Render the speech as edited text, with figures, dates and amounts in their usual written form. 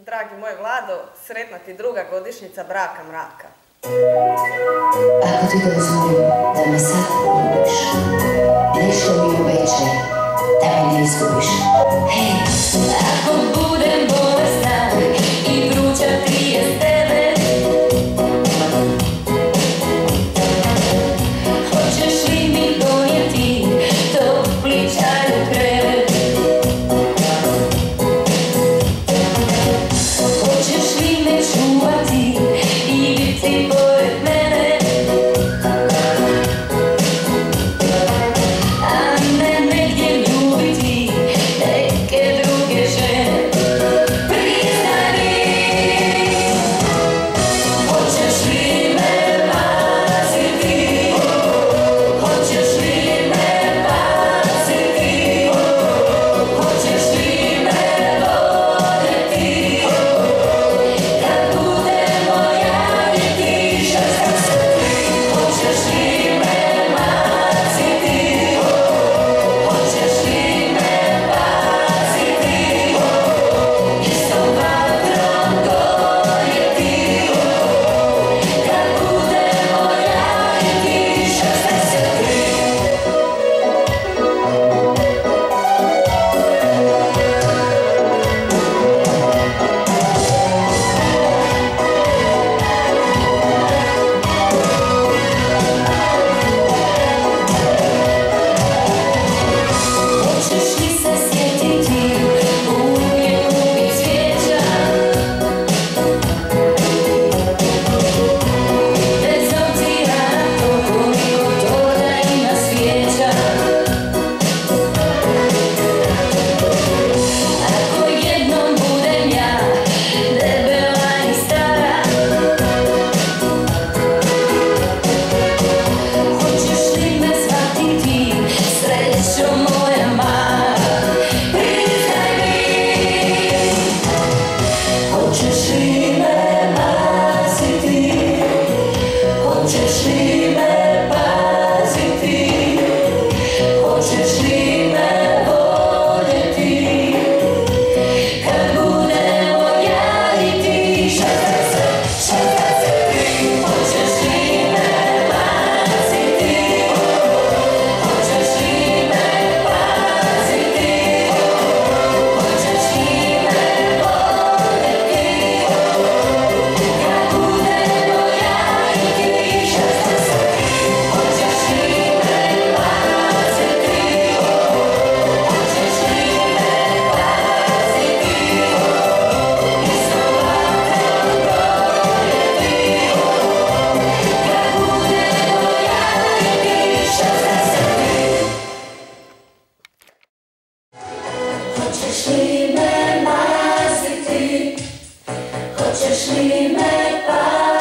Dragi moj Vlado, sretna ti druga godišnjica braka mraka. Ako ti dozvolim da me sad ljubiš, nešto mi obećaj da me ne izgubiš. Hej, ako budem bolesna i vruća ti je s tebe, hoćeš li mi donijeti topli čaj u krevet? Hoćeš li me čuvati i biti pored mene, a ne negdje ljubiti neke druge žene? Priznaj mi, hoćeš li me maziti, hoćeš li me paziti, hoćeš li me voljeti, kad budemo ja i ti, šta sam se ti? Hoćeš li me maziti, hoćeš li me paziti, istom vatrom gorjeti, kad budemo ja i ti, šta sam se ti? Hoćeš li se sjetiti uvijek uvijek svijeća, bez obzira na to koliko to da ima svijeća? Ako jednom budem ja debela i stara, hoćeš li me shvatiti, srećo moja mala? Priznaj mi, hoćeš li me maziti, hoćeš li me paziti, hoćeš li me voljeti, kad budemo ja i ti, šta kad se ti? Hoćeš li me maziti, hoćeš li me paziti, hoćeš li me voljeti, kad budemo ja i ti, šta kad se ti? Hoćeš li me maziti, hoćeš li me paziti, istom vatrom gorjeti, kad budemo ja i ti, šta kad se ti? Hoćeš li me maziti, hoćeš li me paziti,